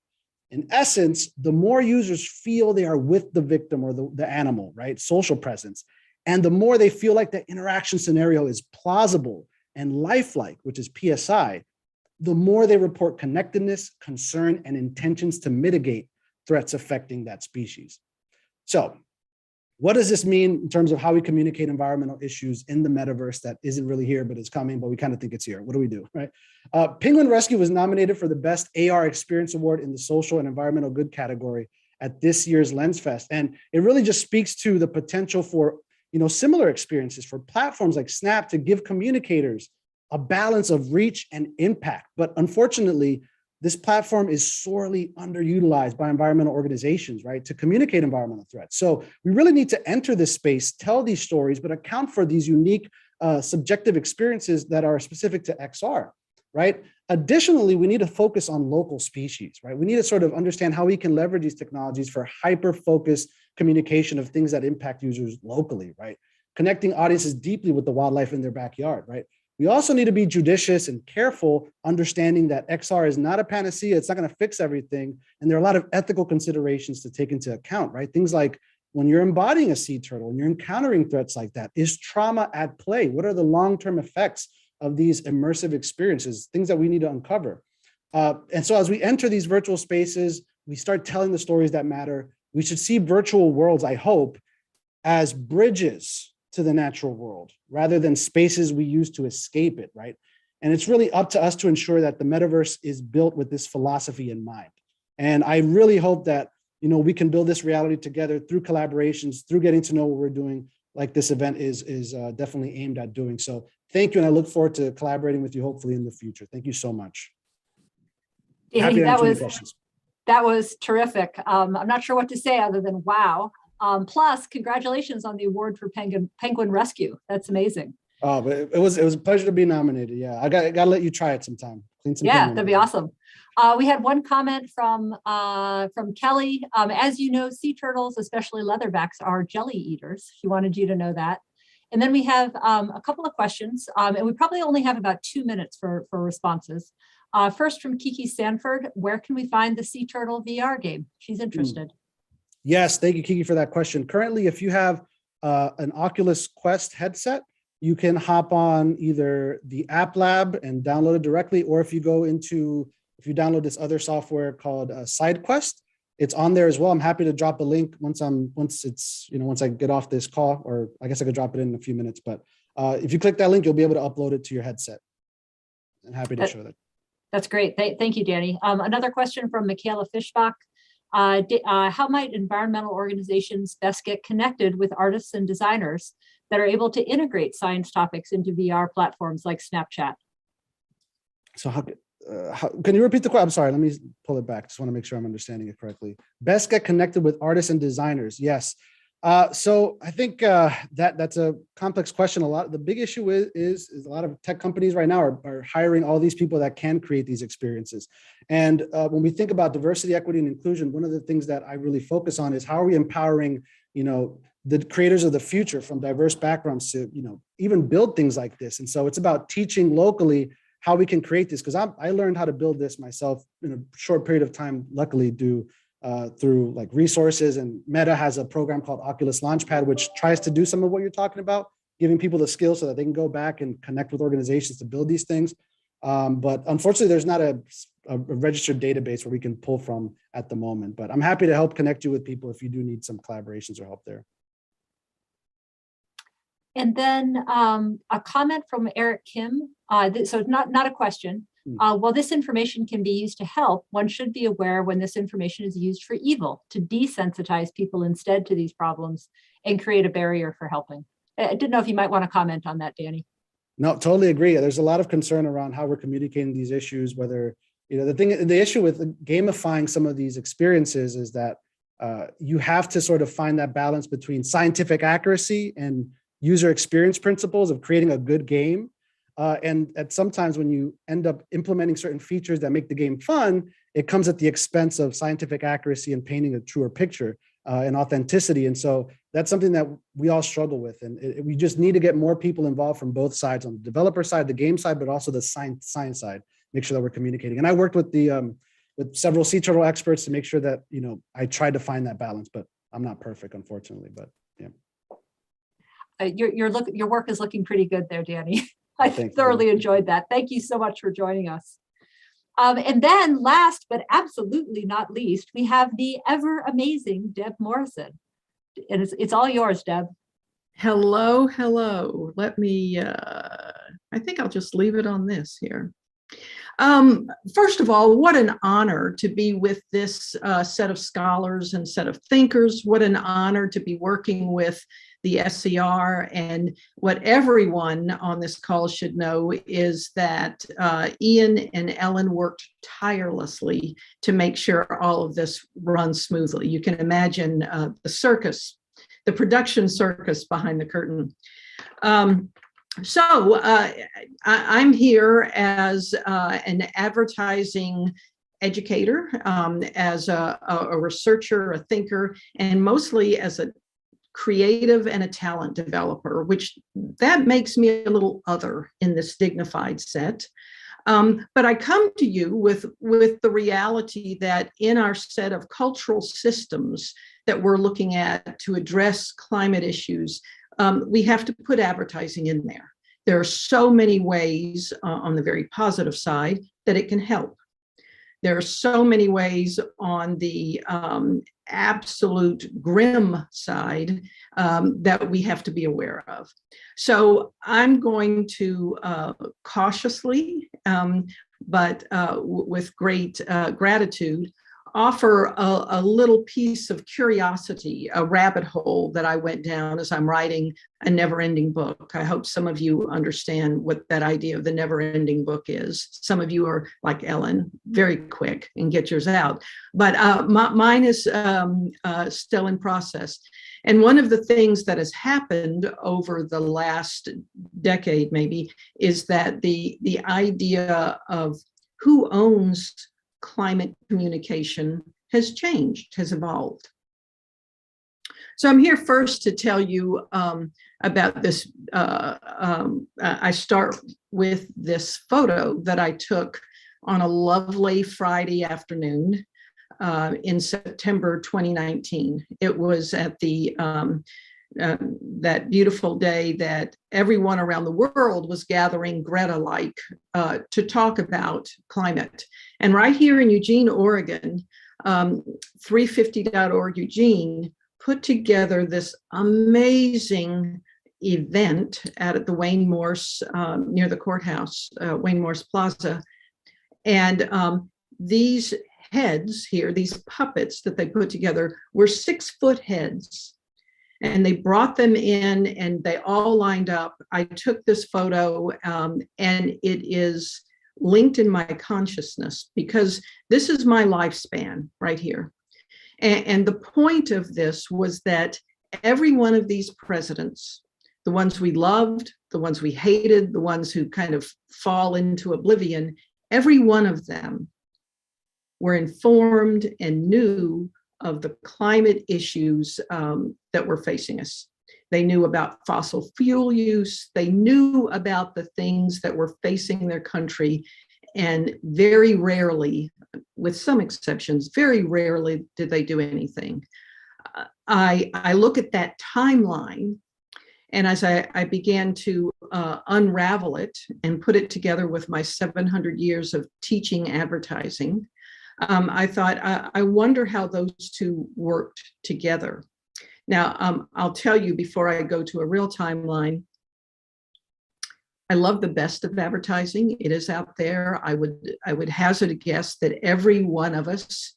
In essence, the more users feel they are with the victim or the animal, right, social presence, and the more they feel like the interaction scenario is plausible and lifelike, which is PSI, the more they report connectedness, concern, and intentions to mitigate threats affecting that species. So what does this mean in terms of how we communicate environmental issues in the metaverse that isn't really here, but is coming, but we kind of think it's here? What do we do, right? Penguin Rescue was nominated for the Best AR Experience Award in the Social and Environmental Good category at this year's Lens Fest. And it really just speaks to the potential for, similar experiences for platforms like Snap to give communicators a balance of reach and impact. But unfortunately, this platform is sorely underutilized by environmental organizations, right, to communicate environmental threats. So we really need to enter this space, tell these stories, but account for these unique subjective experiences that are specific to XR, right? Additionally, we need to focus on local species, right? We need to sort of understand how we can leverage these technologies for hyper-focused communication of things that impact users locally, right? Connecting audiences deeply with the wildlife in their backyard, right? We also need to be judicious and careful, understanding that XR is not a panacea. It's not going to fix everything. And there are a lot of ethical considerations to take into account, right? Things like when you're embodying a sea turtle, when you're encountering threats like that, is trauma at play? What are the long-term effects of these immersive experiences? Things that we need to uncover. And so as we enter these virtual spaces, we start telling the stories that matter. We should see virtual worlds, I hope, as bridges to the natural world rather than spaces we use to escape it, right? And it's really up to us to ensure that the metaverse is built with this philosophy in mind. And I really hope that, we can build this reality together through collaborations, through getting to know what we're doing, like this event is definitely aimed at doing. So thank you, and I look forward to collaborating with you hopefully in the future. Thank you so much. Danny, that was terrific. I'm not sure what to say other than wow. Plus, congratulations on the award for Penguin Rescue. That's amazing. Oh, but it was a pleasure to be nominated. Yeah, I got to let you try it sometime. Yeah, that'd be awesome. We had one comment from Kelly. As you know, sea turtles, especially leatherbacks, are jelly eaters. She wanted you to know that. And then we have a couple of questions, and we probably only have about 2 minutes for responses. First, from Kiki Sanford, where can we find the Sea Turtle VR game? She's interested. Yes, thank you, Kiki, for that question. Currently, if you have an Oculus Quest headset, you can hop on either the App Lab and download it directly, or if you download this other software called SideQuest, it's on there as well. I'm happy to drop a link once I get off this call, or I guess I could drop it in a few minutes. But if you click that link, you'll be able to upload it to your headset. I'm happy to show that. That's great. Thank you, Danny. Another question from Michaela Fischbach. How might environmental organizations best get connected with artists and designers that are able to integrate science topics into VR platforms like Snapchat? So can you repeat the question? I'm sorry, let me pull it back. Just want to make sure I'm understanding it correctly. Best get connected with artists and designers. Yes. So I think that's a complex question. The big issue is a lot of tech companies right now are hiring all these people that can create these experiences. And when we think about diversity, equity, and inclusion, one of the things that I really focus on is how are we empowering, the creators of the future from diverse backgrounds to, even build things like this. And so it's about teaching locally how we can create this, because I learned how to build this myself in a short period of time, luckily through like resources, and Meta has a program called Oculus Launchpad, which tries to do some of what you're talking about, giving people the skills so that they can go back and connect with organizations to build these things. But unfortunately, there's not a registered database where we can pull from at the moment, but I'm happy to help connect you with people if you do need some collaborations or help there. And then a comment from Eric Kim. So not a question. While this information can be used to help, one should be aware when this information is used for evil, to desensitize people instead to these problems and create a barrier for helping. I didn't know if you might want to comment on that, Danny. No, totally agree. There's a lot of concern around how we're communicating these issues, whether, the issue with gamifying some of these experiences is that you have to sort of find that balance between scientific accuracy and user experience principles of creating a good game. And at sometimes when you end up implementing certain features that make the game fun, it comes at the expense of scientific accuracy and painting a truer picture and authenticity. And so that's something that we all struggle with. And we just need to get more people involved from both sides, on the developer side, the game side, but also the science side, make sure that we're communicating. And I worked with with several sea turtle experts to make sure that, I tried to find that balance, but I'm not perfect, unfortunately, but yeah. Your work is looking pretty good there, Danny. I Thank you. thoroughly enjoyed that. Thank you so much for joining us. And then last, but absolutely not least, we have the ever amazing Deb Morrison. And it's all yours, Deb. Hello. Let me, I think I'll just leave it on this here. First of all, what an honor to be with this set of scholars and set of thinkers. What an honor to be working with the SCR. And what everyone on this call should know is that Ian and Ellen worked tirelessly to make sure all of this runs smoothly. You can imagine the circus, the production circus behind the curtain. So I'm here as an advertising educator, as a researcher, a thinker, and mostly as a creative and a talent developer, which that makes me a little other in this dignified set. But I come to you with the reality that in our set of cultural systems that we're looking at to address climate issues, we have to put advertising in there. There are so many ways on the very positive side that it can help. There are so many ways on the absolute grim side that we have to be aware of. So I'm going to cautiously, but with great gratitude, offer a little piece of curiosity, a rabbit hole that I went down as I'm writing a never-ending book. I hope some of you understand what that idea of the never-ending book is. Some of you are like Ellen, very quick and get yours out. But mine is still in process. And one of the things that has happened over the last decade, maybe, is that the idea of who owns climate communication has changed, has evolved. So I'm here first to tell you about this. I start with this photo that I took on a lovely Friday afternoon in September 2019. It was at the that beautiful day that everyone around the world was gathering Greta-like to talk about climate. And right here in Eugene, Oregon, 350.org Eugene put together this amazing event at the Wayne Morse near the courthouse, Wayne Morse Plaza. And these heads here, these puppets that they put together were 6-foot heads. And they brought them in and they all lined up. I took this photo and it is linked in my consciousness because this is my lifespan right here. And the point of this was that every one of these presidents, the ones we loved, the ones we hated, the ones who kind of fall into oblivion, every one of them were informed and knew of the climate issues that were facing us. They knew about fossil fuel use. They knew about the things that were facing their country. And very rarely, with some exceptions, very rarely did they do anything. I look at that timeline, and as I began to unravel it and put it together with my 700 years of teaching advertising, I thought, I wonder how those two worked together. Now, I'll tell you before I go to a real timeline, I love the best of advertising. It is out there. I would hazard a guess that every one of us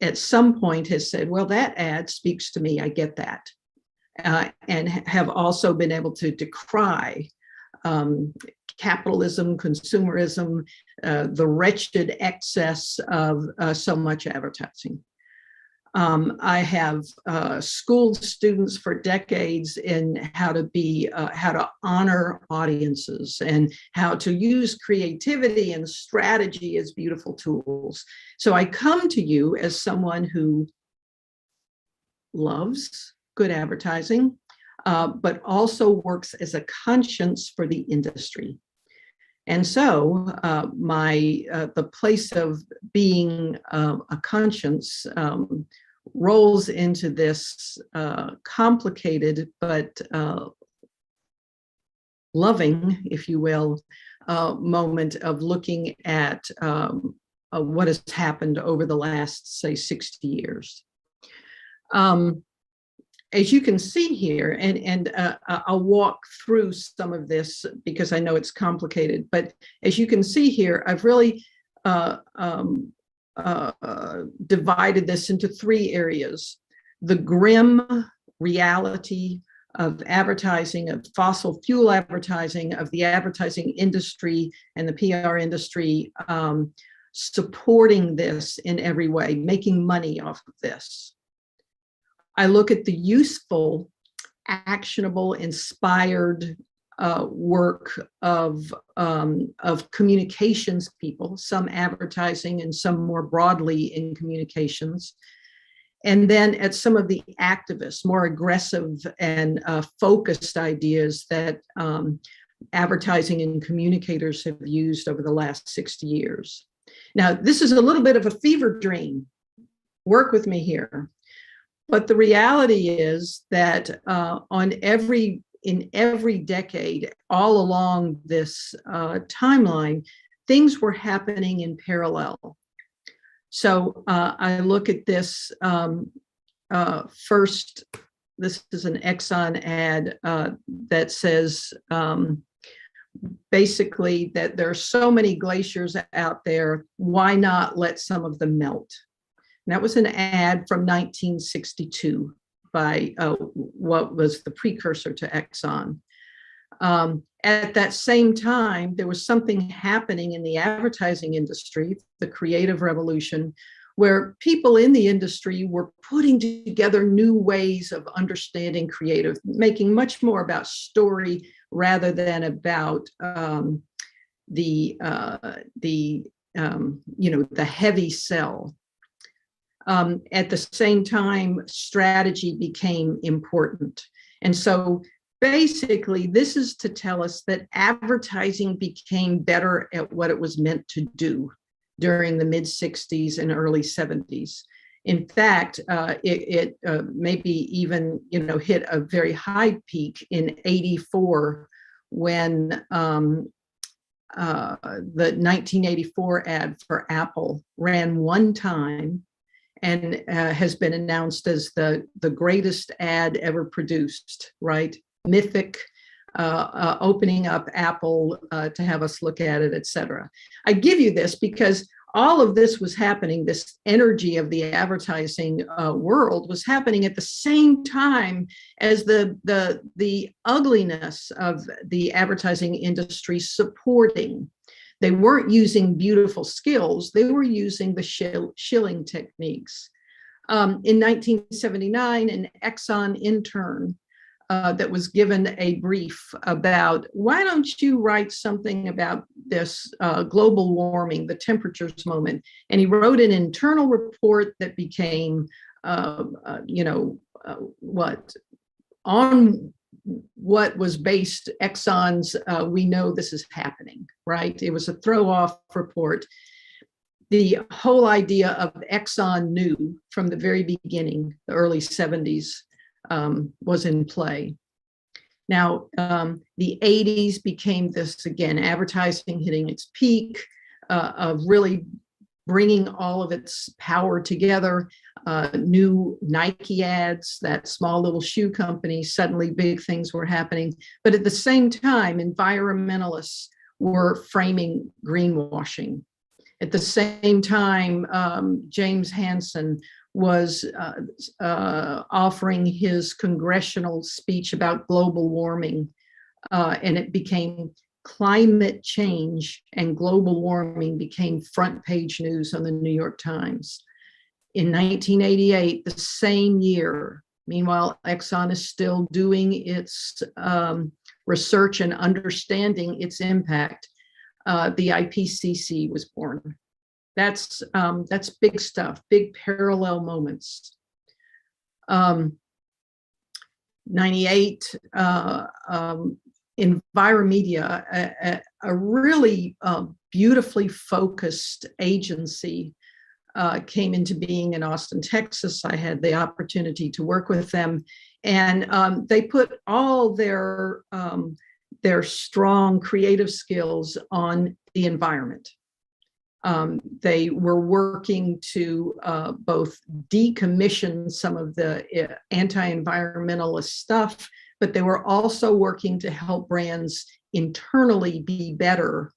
at some point has said, well, that ad speaks to me. I get that. And have also been able to decry capitalism, consumerism, the wretched excess of so much advertising. I have schooled students for decades in how to honor audiences and how to use creativity and strategy as beautiful tools. So I come to you as someone who loves good advertising, but also works as a conscience for the industry. And so the place of being a conscience rolls into this complicated but loving, if you will, moment of looking at what has happened over the last, say, 60 years. As you can see here, and I'll walk through some of this because I know it's complicated, but as you can see here, I've really divided this into three areas: the grim reality of advertising, of fossil fuel advertising, of the advertising industry and the PR industry supporting this in every way, making money off of this. I look at the useful, actionable, inspired work of communications people, some advertising and some more broadly in communications. And then at some of the activists, more aggressive and focused ideas that advertising and communicators have used over the last 60 years. Now, this is a little bit of a fever dream. Work with me here. But the reality is that in every decade, all along this timeline, things were happening in parallel. So I look at this first. This is an Exxon ad that says basically that there are so many glaciers out there, why not let some of them melt? And that was an ad from 1962 by what was the precursor to Exxon. At that same time, there was something happening in the advertising industry, the creative revolution, where people in the industry were putting together new ways of understanding creative, making much more about story rather than about the heavy sell. At the same time, strategy became important. And so basically, this is to tell us that advertising became better at what it was meant to do during the mid-60s and early 70s. In fact, it maybe even hit a very high peak in '84 when the 1984 ad for Apple ran one time and has been announced as the greatest ad ever produced, right? Mythic, opening up Apple to have us look at it, et cetera. I give you this because all of this was happening, this energy of the advertising world was happening at the same time as the ugliness of the advertising industry supporting. They weren't using beautiful skills, they were using the shilling techniques. In 1979, an Exxon intern that was given a brief about, why don't you write something about this global warming, the temperatures moment? And he wrote an internal report that became, on what was based Exxon's, we know this is happening, right? It was a throw-off report. The whole idea of Exxon knew from the very beginning, the early 70s, was in play. Now, the 80s became this, again, advertising hitting its peak of really bringing all of its power together. New Nike ads, that small little shoe company, suddenly big things were happening. But at the same time, environmentalists were framing greenwashing. At the same time, James Hansen was offering his congressional speech about global warming and it became climate change and global warming became front page news on the New York Times. In 1988, the same year, meanwhile, Exxon is still doing its research and understanding its impact, the IPCC was born. That's big stuff, big parallel moments. 98, Enviromedia, a really beautifully focused agency, came into being in Austin, Texas. I had the opportunity to work with them, and they put all their strong creative skills on the environment. They were working to both decommission some of the anti-environmentalist stuff, but they were also working to help brands internally be better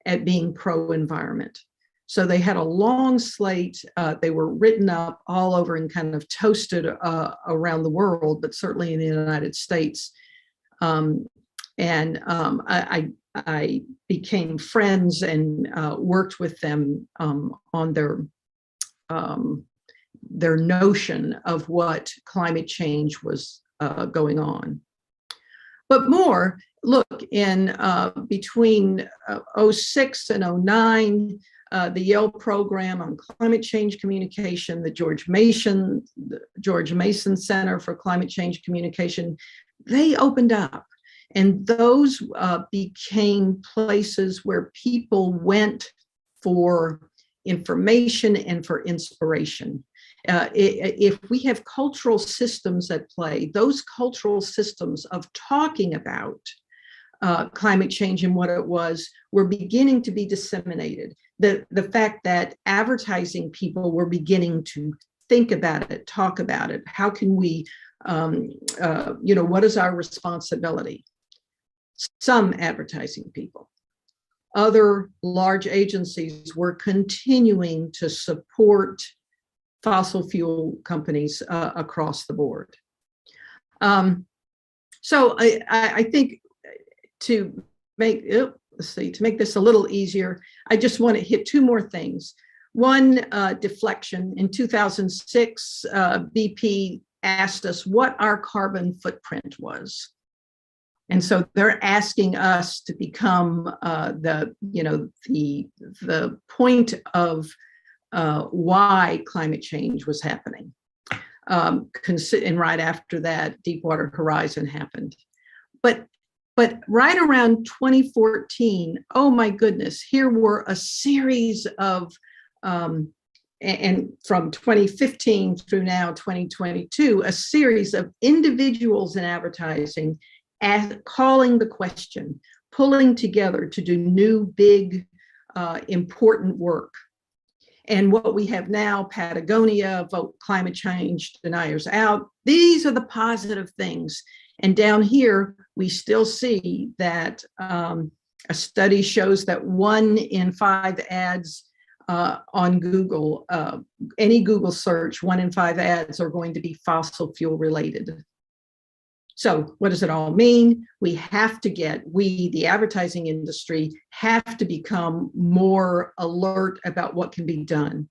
at being pro-environment. So they had a long slate. They were written up all over and kind of toasted around the world, but certainly in the United States. I became friends and worked with them on their notion of what climate change was going on. But more, look, in between 06 and 09, the Yale program on climate change communication, the George Mason Center for Climate Change Communication, they opened up. And those became places where people went for information and for inspiration. If we have cultural systems at play, those cultural systems of talking about climate change and what it was were beginning to be disseminated. The fact that advertising people were beginning to think about it, talk about it. How can we, what is our responsibility? Some advertising people. Other large agencies were continuing to support fossil fuel companies across the board. So I think to make this a little easier, I just want to hit two more things. One, deflection. In 2006, BP asked us what our carbon footprint was. And so they're asking us to become the point of why climate change was happening. And right after that, Deepwater Horizon happened. But right around 2014, oh my goodness, here were a series of, and from 2015 through now 2022, a series of individuals in advertising calling the question, pulling together to do new, big, important work. And what we have now, Patagonia, vote climate change deniers out. These are the positive things. And down here, we still see that a study shows that 1 in 5 ads on Google, any Google search, 1 in 5 ads are going to be fossil fuel related. So what does it all mean? We have to the advertising industry, have to become more alert about what can be done.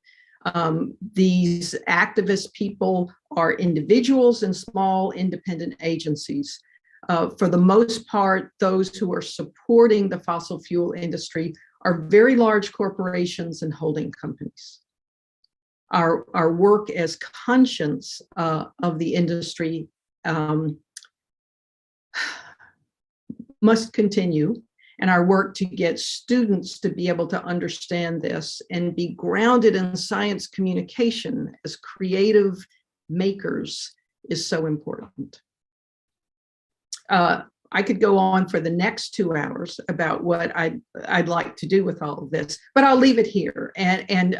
These activist people are individuals and small independent agencies. For the most part, those who are supporting the fossil fuel industry are very large corporations and holding companies. Our work as conscience of the industry must continue, and our work to get students to be able to understand this and be grounded in science communication as creative makers is so important. I could go on for the next 2 hours about what I'd like to do with all of this, but I'll leave it here and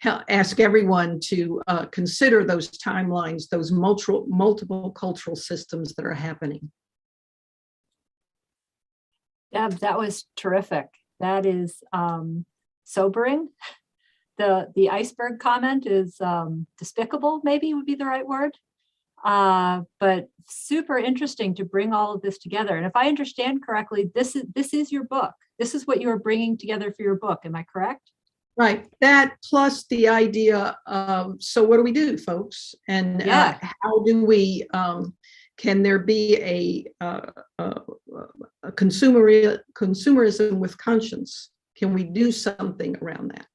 ask everyone to consider those timelines, those multiple cultural systems that are happening. Deb, that was terrific. That is sobering. The iceberg comment is despicable, maybe would be the right word. But super interesting to bring all of this together. And if I understand correctly, this is your book. This is what you are bringing together for your book. Am I correct? Right. That plus the idea of, so what do we do, folks? And how do we, can there be a consumerism with conscience? Can we do something around that?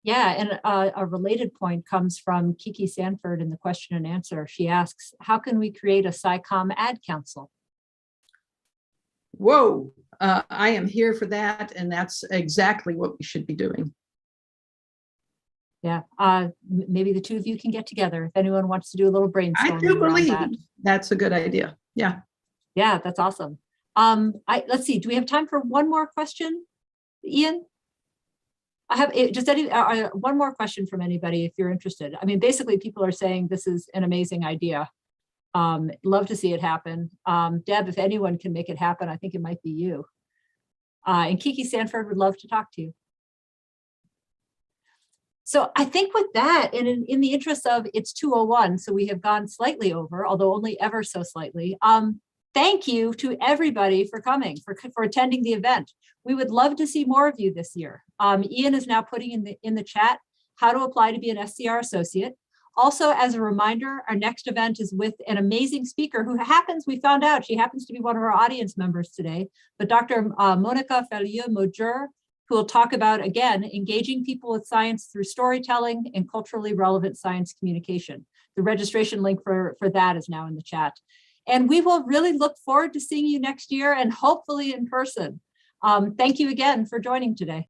Yeah, and a related point comes from Kiki Sanford in the question and answer. She asks, how can we create a SciComm ad council? Whoa, I am here for that. And that's exactly what we should be doing. Yeah, maybe the two of you can get together if anyone wants to do a little brainstorming. I do believe that. That's a good idea. Yeah. Yeah, that's awesome. Let's see, do we have time for one more question, Ian? I have just one more question from anybody if you're interested. I mean, basically people are saying this is an amazing idea. Love to see it happen. Deb, if anyone can make it happen, I think it might be you. And Kiki Sanford would love to talk to you. So I think with that, and in the interest of it's 2:01, so we have gone slightly over, although only ever so slightly. Thank you to everybody for coming, for attending the event. We would love to see more of you this year. Ian is now putting in the chat how to apply to be an SCR associate. Also, as a reminder, our next event is with an amazing speaker who we found out she happens to be one of our audience members today, but Dr. Monica Ferrier-Mauger, who will talk about, again, engaging people with science through storytelling and culturally relevant science communication. The registration link for that is now in the chat. And we will really look forward to seeing you next year and hopefully in person. Thank you again for joining today.